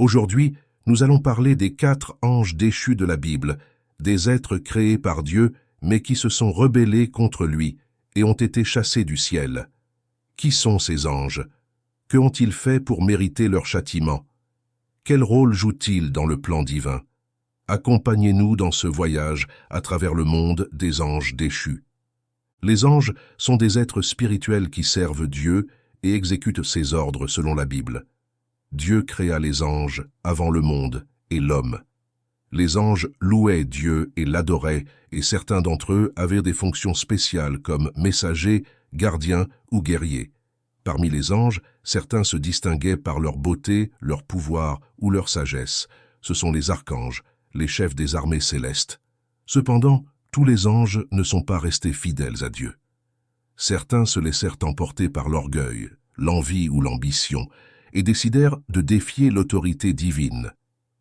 Aujourd'hui, nous allons parler des 4 anges déchus de la Bible, des êtres créés par Dieu, mais qui se sont rebellés contre lui et ont été chassés du ciel. Qui sont ces anges? Que ont-ils fait pour mériter leur châtiment? Quel rôle jouent-ils dans le plan divin? Accompagnez-nous dans ce voyage à travers le monde des anges déchus. Les anges sont des êtres spirituels qui servent Dieu et exécutent ses ordres selon la Bible. Dieu créa les anges avant le monde et l'homme. Les anges louaient Dieu et l'adoraient, et certains d'entre eux avaient des fonctions spéciales comme messagers, gardiens ou guerriers. Parmi les anges, certains se distinguaient par leur beauté, leur pouvoir ou leur sagesse. Ce sont les archanges, les chefs des armées célestes. Cependant, tous les anges ne sont pas restés fidèles à Dieu. Certains se laissèrent emporter par l'orgueil, l'envie ou l'ambition, et décidèrent de défier l'autorité divine.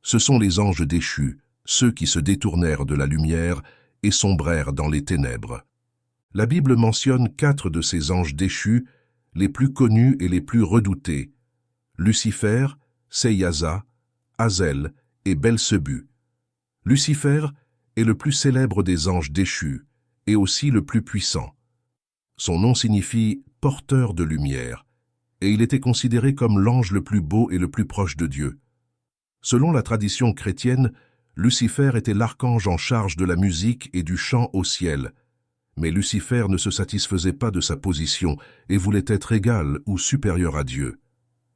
Ce sont les anges déchus, ceux qui se détournèrent de la lumière et sombrèrent dans les ténèbres. La Bible mentionne 4 de ces anges déchus, les plus connus et les plus redoutés: Lucifer, Seiyaza, Azel et Belzébuth. Lucifer est le plus célèbre des anges déchus et aussi le plus puissant. Son nom signifie « porteur de lumière » et il était considéré comme l'ange le plus beau et le plus proche de Dieu. Selon la tradition chrétienne, Lucifer était l'archange en charge de la musique et du chant au ciel. Mais Lucifer ne se satisfaisait pas de sa position et voulait être égal ou supérieur à Dieu.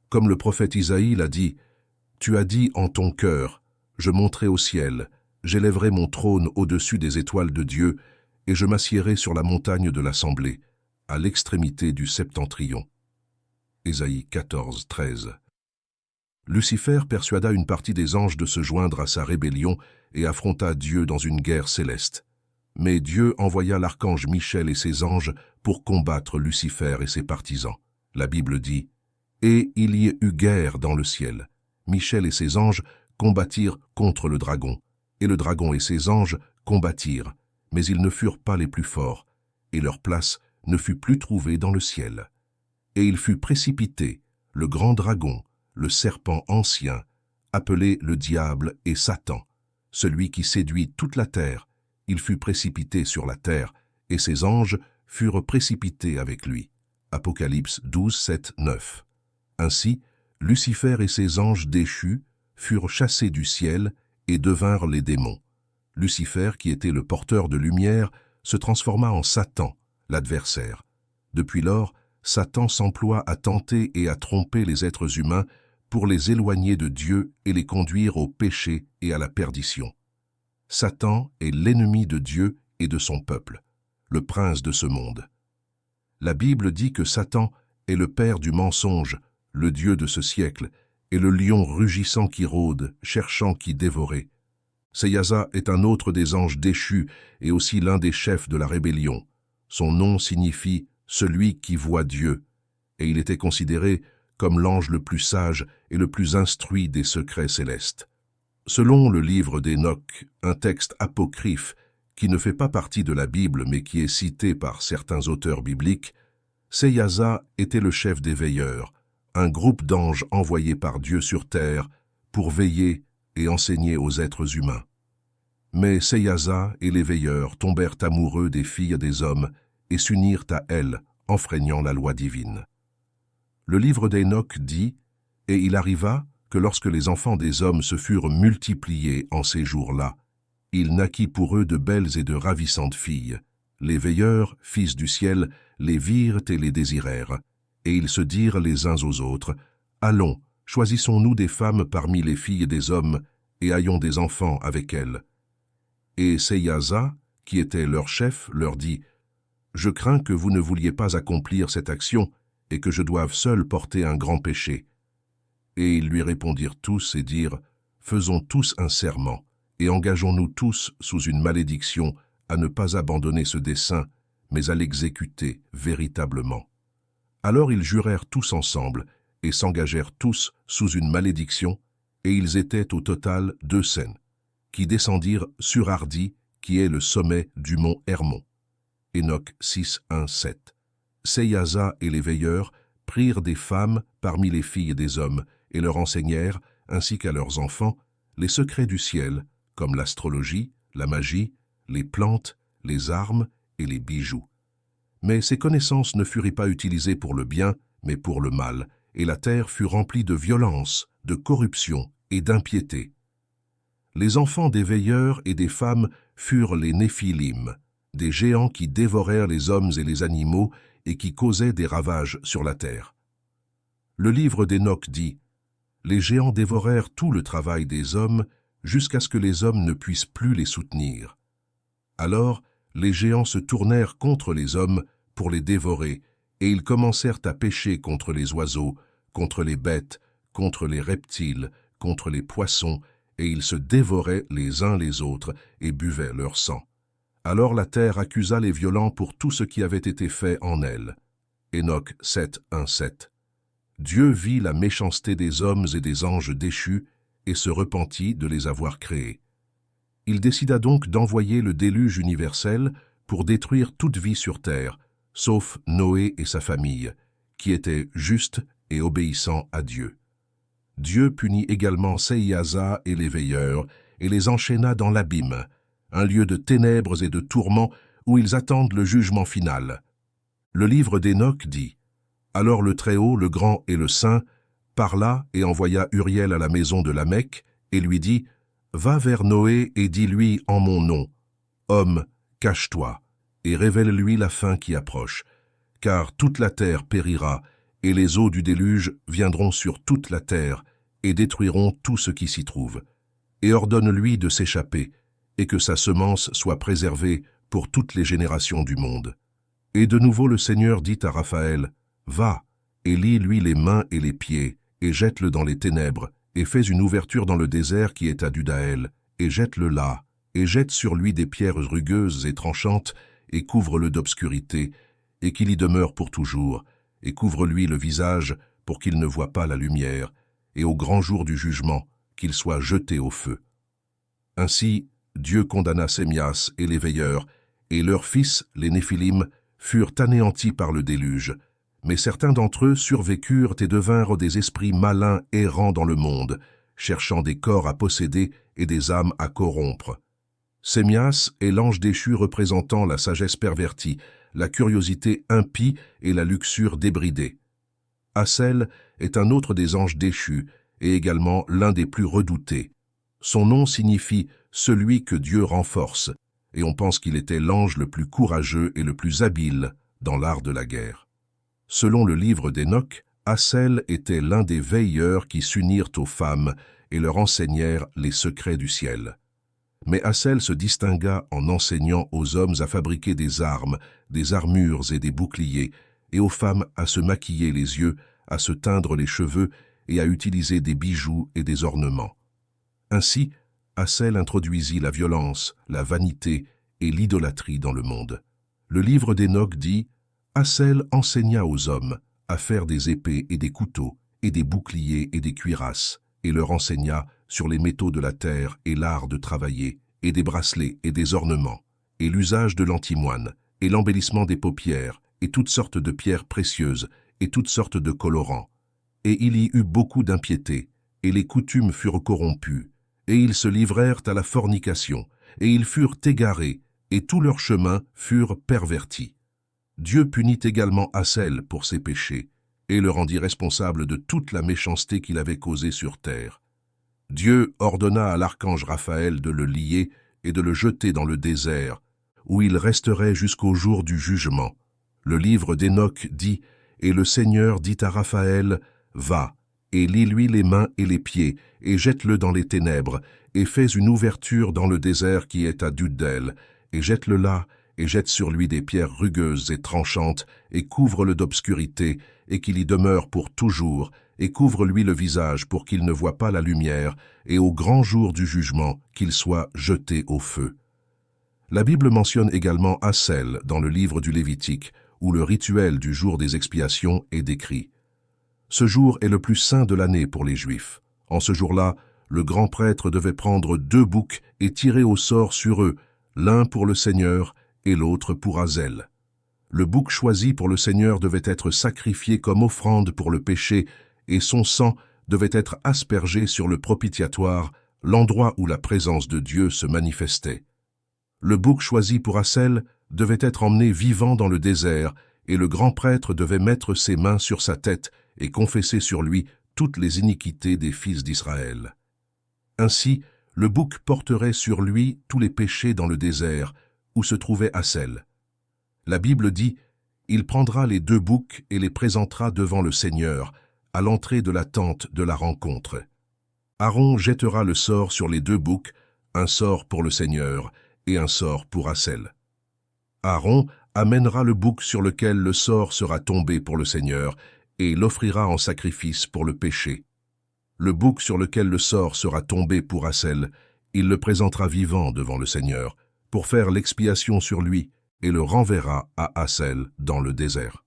Comme le prophète Isaïe l'a dit, « Tu as dit en ton cœur, je monterai au ciel, j'élèverai mon trône au-dessus des étoiles de Dieu, et je m'assiérai sur la montagne de l'assemblée, à l'extrémité du septentrion. » Ésaïe 14, 13. Lucifer persuada une partie des anges de se joindre à sa rébellion et affronta Dieu dans une guerre céleste. Mais Dieu envoya l'archange Michel et ses anges pour combattre Lucifer et ses partisans. La Bible dit « Et il y eut guerre dans le ciel. Michel et ses anges combattirent contre le dragon, et le dragon et ses anges combattirent, mais ils ne furent pas les plus forts, et leur place ne fut plus trouvée dans le ciel. Et il fut précipité, le grand dragon, le serpent ancien, appelé le diable et Satan, celui qui séduit toute la terre. Il fut précipité sur la terre, et ses anges furent précipités avec lui. » Apocalypse 12, 7, 9. Ainsi, Lucifer et ses anges déchus furent chassés du ciel et devinrent les démons. Lucifer, qui était le porteur de lumière, se transforma en Satan, l'adversaire. Depuis lors, Satan s'emploie à tenter et à tromper les êtres humains pour les éloigner de Dieu et les conduire au péché et à la perdition. Satan est l'ennemi de Dieu et de son peuple, le prince de ce monde. La Bible dit que Satan est le père du mensonge, le Dieu de ce siècle, et le lion rugissant qui rôde, cherchant qui dévorer. Seiyaza est un autre des anges déchus et aussi l'un des chefs de la rébellion. Son nom signifie « celui qui voit Dieu », et il était considéré comme l'ange le plus sage et le plus instruit des secrets célestes. Selon le livre d'Enoch, un texte apocryphe qui ne fait pas partie de la Bible mais qui est cité par certains auteurs bibliques, Seiyaza était le chef des veilleurs, un groupe d'anges envoyés par Dieu sur terre pour veiller et enseigner aux êtres humains. Mais Seiyaza et les veilleurs tombèrent amoureux des filles des hommes et s'unirent à elles, enfreignant la loi divine. Le livre d'Enoch dit « Et il arriva que lorsque les enfants des hommes se furent multipliés en ces jours-là, il naquit pour eux de belles et de ravissantes filles. Les veilleurs, fils du ciel, les virent et les désirèrent, et ils se dirent les uns aux autres, « Allons, choisissons-nous des femmes parmi les filles des hommes, et ayons des enfants avec elles. » Et Seiyaza, qui était leur chef, leur dit, « Je crains que vous ne vouliez pas accomplir cette action, et que je doive seul porter un grand péché. » Et ils lui répondirent tous et dirent, « Faisons tous un serment, et engageons-nous tous sous une malédiction à ne pas abandonner ce dessein, mais à l'exécuter véritablement. » Alors ils jurèrent tous ensemble, et s'engagèrent tous sous une malédiction, et ils étaient au total 200, qui descendirent sur Hardi, qui est le sommet du mont Hermon. Enoch 6, 1, 7. Seiyaza et les veilleurs prirent des femmes parmi les filles des hommes, et leur enseignèrent, ainsi qu'à leurs enfants, les secrets du ciel, comme l'astrologie, la magie, les plantes, les armes et les bijoux. Mais ces connaissances ne furent pas utilisées pour le bien, mais pour le mal, et la terre fut remplie de violence, de corruption et d'impiété. Les enfants des veilleurs et des femmes furent les Néphilim, des géants qui dévorèrent les hommes et les animaux et qui causaient des ravages sur la terre. Le livre d'Hénoch dit « Les géants dévorèrent tout le travail des hommes jusqu'à ce que les hommes ne puissent plus les soutenir. Alors, les géants se tournèrent contre les hommes pour les dévorer, et ils commencèrent à pécher contre les oiseaux, contre les bêtes, contre les reptiles, contre les poissons, et ils se dévoraient les uns les autres et buvaient leur sang. Alors la terre accusa les violents pour tout ce qui avait été fait en elle. » Hénoch 7, 1, 7. Dieu vit la méchanceté des hommes et des anges déchus et se repentit de les avoir créés. Il décida donc d'envoyer le déluge universel pour détruire toute vie sur terre, sauf Noé et sa famille, qui étaient justes et obéissants à Dieu. Dieu punit également Seïaza et les veilleurs et les enchaîna dans l'abîme, un lieu de ténèbres et de tourments où ils attendent le jugement final. Le livre d'Hénoch dit « Alors le Très-Haut, le Grand et le Saint, parla et envoya Uriel à la maison de Lamech et lui dit « Va vers Noé et dis-lui en mon nom, homme, cache-toi, et révèle-lui la fin qui approche, car toute la terre périra, et les eaux du déluge viendront sur toute la terre et détruiront tout ce qui s'y trouve. Et ordonne-lui de s'échapper, et que sa semence soit préservée pour toutes les générations du monde. » Et de nouveau le Seigneur dit à Raphaël, « Va, et lie-lui les mains et les pieds, et jette-le dans les ténèbres, et fais une ouverture dans le désert qui est à Dudaël, et jette-le là, et jette sur lui des pierres rugueuses et tranchantes, et couvre-le d'obscurité, et qu'il y demeure pour toujours, et couvre-lui le visage pour qu'il ne voie pas la lumière, et au grand jour du jugement, qu'il soit jeté au feu. » Ainsi, Dieu condamna Sémias et les veilleurs, et leurs fils, les Néphilim, furent anéantis par le déluge. Mais certains d'entre eux survécurent et devinrent des esprits malins errant dans le monde, cherchant des corps à posséder et des âmes à corrompre. Sémias est l'ange déchu représentant la sagesse pervertie, la curiosité impie et la luxure débridée. Hassel est un autre des anges déchus et également l'un des plus redoutés. Son nom signifie « celui que Dieu renforce », et on pense qu'il était l'ange le plus courageux et le plus habile dans l'art de la guerre. Selon le livre d'Hénoch, Hassel était l'un des veilleurs qui s'unirent aux femmes et leur enseignèrent les secrets du ciel. Mais Hassel se distingua en enseignant aux hommes à fabriquer des armes, des armures et des boucliers, et aux femmes à se maquiller les yeux, à se teindre les cheveux et à utiliser des bijoux et des ornements. Ainsi, Hassel introduisit la violence, la vanité et l'idolâtrie dans le monde. Le livre d'Hénoch dit « Hassel enseigna aux hommes à faire des épées et des couteaux, et des boucliers et des cuirasses, et leur enseigna sur les métaux de la terre et l'art de travailler, et des bracelets et des ornements, et l'usage de l'antimoine, et l'embellissement des paupières, et toutes sortes de pierres précieuses, et toutes sortes de colorants. Et il y eut beaucoup d'impiété, et les coutumes furent corrompues, et ils se livrèrent à la fornication, et ils furent égarés, et tous leurs chemins furent pervertis. Dieu punit également Hassel pour ses péchés, et le rendit responsable de toute la méchanceté qu'il avait causée sur terre. Dieu ordonna à l'archange Raphaël de le lier et de le jeter dans le désert, où il resterait jusqu'au jour du jugement. Le livre d'Hénoch dit « Et le Seigneur dit à Raphaël, va, et lie-lui les mains et les pieds, et jette-le dans les ténèbres, et fais une ouverture dans le désert qui est à Dudaël, et jette-le là, et jette sur lui des pierres rugueuses et tranchantes, et couvre-le d'obscurité, et qu'il y demeure pour toujours, et couvre-lui le visage pour qu'il ne voie pas la lumière, et au grand jour du jugement, qu'il soit jeté au feu. » La Bible mentionne également Hassel dans le livre du Lévitique, où le rituel du jour des expiations est décrit. Ce jour est le plus saint de l'année pour les Juifs. En ce jour-là, le grand prêtre devait prendre 2 boucs et tirer au sort sur eux, l'un pour le Seigneur et l'autre pour Hassel. Le bouc choisi pour le Seigneur devait être sacrifié comme offrande pour le péché, et son sang devait être aspergé sur le propitiatoire, l'endroit où la présence de Dieu se manifestait. Le bouc choisi pour Assel devait être emmené vivant dans le désert, et le grand prêtre devait mettre ses mains sur sa tête et confesser sur lui toutes les iniquités des fils d'Israël. Ainsi, le bouc porterait sur lui tous les péchés dans le désert, où se trouvait Assel. La Bible dit « Il prendra les 2 boucs et les présentera devant le Seigneur, à l'entrée de la tente de la rencontre. Aaron jettera le sort sur les 2 boucs, un sort pour le Seigneur et un sort pour Assel. Aaron amènera le bouc sur lequel le sort sera tombé pour le Seigneur et l'offrira en sacrifice pour le péché. Le bouc sur lequel le sort sera tombé pour Assel, il le présentera vivant devant le Seigneur pour faire l'expiation sur lui et le renverra à Assel dans le désert.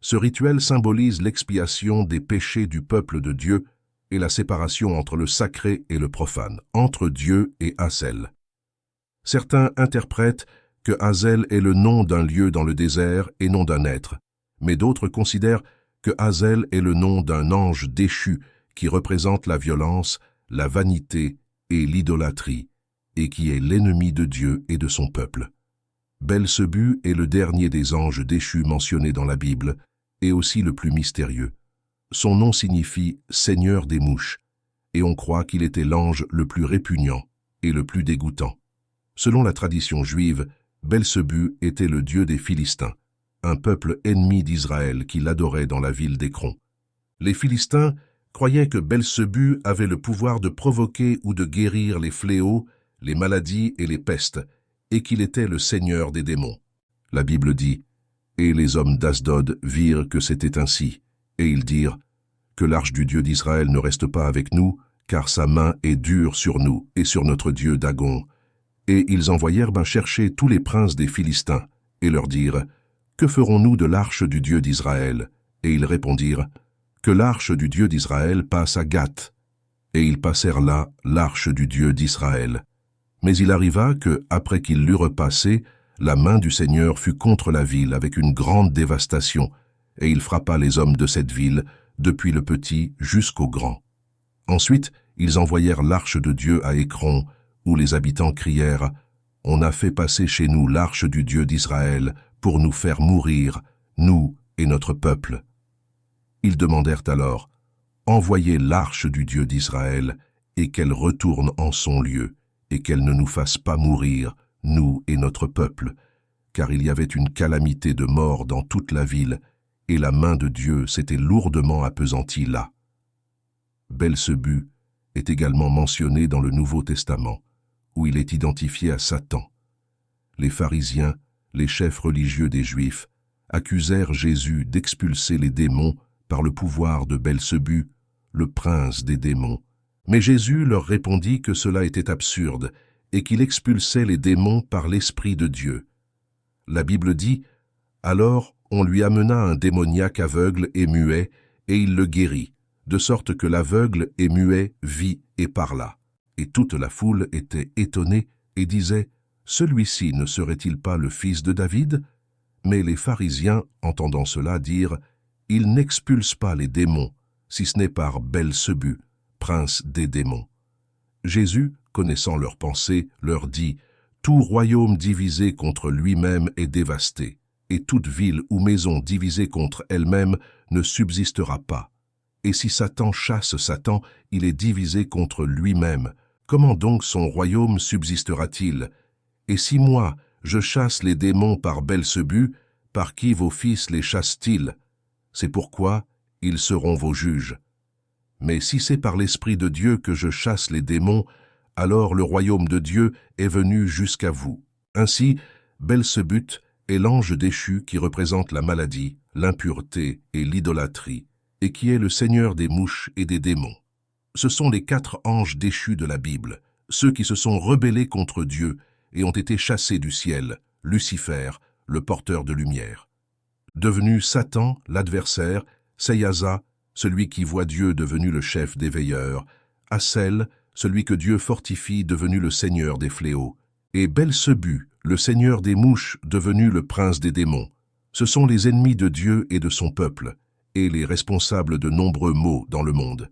Ce rituel symbolise l'expiation des péchés du peuple de Dieu et la séparation entre le sacré et le profane, entre Dieu et Assel. Certains interprètent que Hazel est le nom d'un lieu dans le désert et non d'un être, mais d'autres considèrent que Hazel est le nom d'un ange déchu qui représente la violence, la vanité et l'idolâtrie, et qui est l'ennemi de Dieu et de son peuple. Belzébuth est le dernier des anges déchus mentionnés dans la Bible, et aussi le plus mystérieux. Son nom signifie « Seigneur des mouches », et on croit qu'il était l'ange le plus répugnant et le plus dégoûtant. Selon la tradition juive, Belzébuth était le dieu des Philistins, un peuple ennemi d'Israël qui l'adorait dans la ville d'Écron. Les Philistins croyaient que Belzébuth avait le pouvoir de provoquer ou de guérir les fléaux, les maladies et les pestes, et qu'il était le seigneur des démons. La Bible dit « Et les hommes d'Asdod virent que c'était ainsi, et ils dirent « Que l'arche du Dieu d'Israël ne reste pas avec nous, car sa main est dure sur nous et sur notre Dieu Dagon. » Et ils envoyèrent chercher tous les princes des Philistins, et leur dirent « Que ferons-nous de l'arche du Dieu d'Israël » Et ils répondirent « Que l'arche du Dieu d'Israël passe à Gath. » Et ils passèrent là l'arche du Dieu d'Israël. Mais il arriva que, après qu'ils l'eurent passée, la main du Seigneur fut contre la ville avec une grande dévastation, et il frappa les hommes de cette ville, depuis le petit jusqu'au grand. Ensuite, ils envoyèrent l'arche de Dieu à Écron, où les habitants crièrent « On a fait passer chez nous l'arche du Dieu d'Israël pour nous faire mourir, nous et notre peuple. » Ils demandèrent alors « Envoyez l'arche du Dieu d'Israël et qu'elle retourne en son lieu, et qu'elle ne nous fasse pas mourir, nous et notre peuple, car il y avait une calamité de mort dans toute la ville, et la main de Dieu s'était lourdement appesantie là. » Belzébuth est également mentionné dans le Nouveau Testament, où il est identifié à Satan. Les pharisiens, les chefs religieux des Juifs, accusèrent Jésus d'expulser les démons par le pouvoir de Belzébuth, le prince des démons. Mais Jésus leur répondit que cela était absurde et qu'il expulsait les démons par l'Esprit de Dieu. La Bible dit « Alors on lui amena un démoniaque aveugle et muet, et il le guérit, de sorte que l'aveugle et muet vit et parla. Et toute la foule était étonnée et disait « Celui-ci ne serait-il pas le fils de David ?» Mais les pharisiens, entendant cela, dirent « Il n'expulse pas les démons, si ce n'est par Belzébuth, prince des démons. » Jésus, connaissant leurs pensées, leur dit « Tout royaume divisé contre lui-même est dévasté, et toute ville ou maison divisée contre elle-même ne subsistera pas. Et si Satan chasse Satan, il est divisé contre lui-même. Comment donc son royaume subsistera-t-il? Et si moi, je chasse les démons par Belzébuth, par qui vos fils les chassent-ils? C'est pourquoi ils seront vos juges. Mais si c'est par l'Esprit de Dieu que je chasse les démons, alors le royaume de Dieu est venu jusqu'à vous. » Ainsi, Belzébuth est l'ange déchu qui représente la maladie, l'impureté et l'idolâtrie, et qui est le seigneur des mouches et des démons. Ce sont les 4 anges déchus de la Bible, ceux qui se sont rebellés contre Dieu et ont été chassés du ciel, Lucifer, le porteur de lumière. Devenu Satan, l'adversaire, Seyaza, celui qui voit Dieu devenu le chef des veilleurs, Assel, celui que Dieu fortifie devenu le seigneur des fléaux, et Belzébuth, le seigneur des mouches devenu le prince des démons. Ce sont les ennemis de Dieu et de son peuple, et les responsables de nombreux maux dans le monde.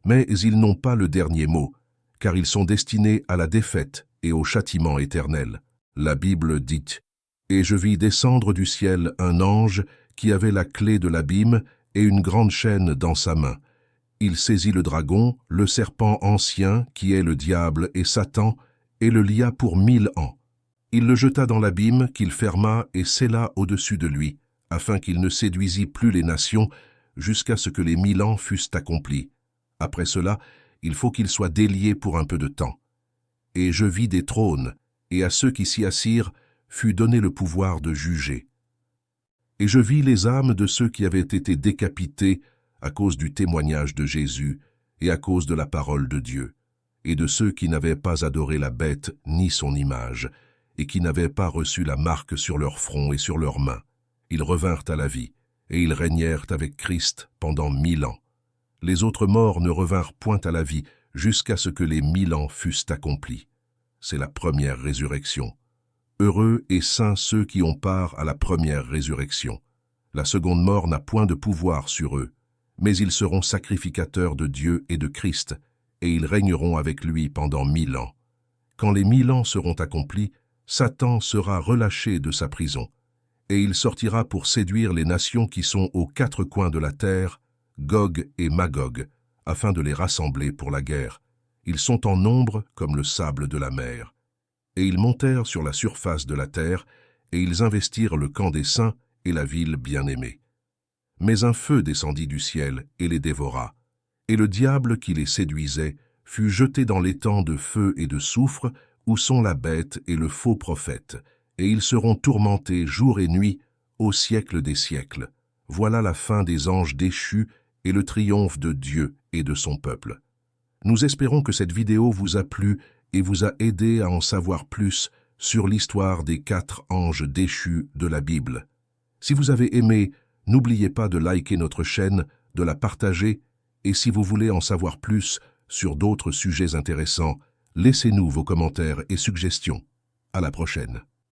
Mais ils n'ont pas le dernier mot, car ils sont destinés à la défaite et au châtiment éternel. La Bible dit « Et je vis descendre du ciel un ange qui avait la clé de l'abîme et une grande chaîne dans sa main. Il saisit le dragon, le serpent ancien, qui est le diable et Satan, et le lia pour 1000 ans. Il le jeta dans l'abîme qu'il ferma et scella au-dessus de lui, afin qu'il ne séduisît plus les nations, jusqu'à ce que les 1000 ans fussent accomplis. Après cela, il faut qu'il soit délié pour un peu de temps. Et je vis des trônes, et à ceux qui s'y assirent fut donné le pouvoir de juger. Et je vis les âmes de ceux qui avaient été décapités à cause du témoignage de Jésus et à cause de la parole de Dieu, et de ceux qui n'avaient pas adoré la bête ni son image, et qui n'avaient pas reçu la marque sur leur front et sur leurs mains. Ils revinrent à la vie, et ils régnèrent avec Christ pendant 1000 ans. Les autres morts ne revinrent point à la vie jusqu'à ce que les 1000 ans fussent accomplis. C'est la première résurrection. Heureux et saints ceux qui ont part à la première résurrection. La seconde mort n'a point de pouvoir sur eux, mais ils seront sacrificateurs de Dieu et de Christ, et ils régneront avec lui pendant 1000 ans. Quand les 1000 ans seront accomplis, Satan sera relâché de sa prison, et il sortira pour séduire les nations qui sont aux 4 coins de la terre, Gog et Magog, afin de les rassembler pour la guerre. Ils sont en nombre comme le sable de la mer. Et ils montèrent sur la surface de la terre, et ils investirent le camp des saints et la ville bien-aimée. Mais un feu descendit du ciel et les dévora, et le diable qui les séduisait fut jeté dans l'étang de feu et de soufre, où sont la bête et le faux prophète, et ils seront tourmentés jour et nuit au siècle des siècles. Voilà la fin des anges déchus et le triomphe de Dieu et de son peuple. Nous espérons que cette vidéo vous a plu et vous a aidé à en savoir plus sur l'histoire des 4 anges déchus de la Bible. Si vous avez aimé, n'oubliez pas de liker notre chaîne, de la partager, et si vous voulez en savoir plus sur d'autres sujets intéressants, laissez-nous vos commentaires et suggestions. À la prochaine.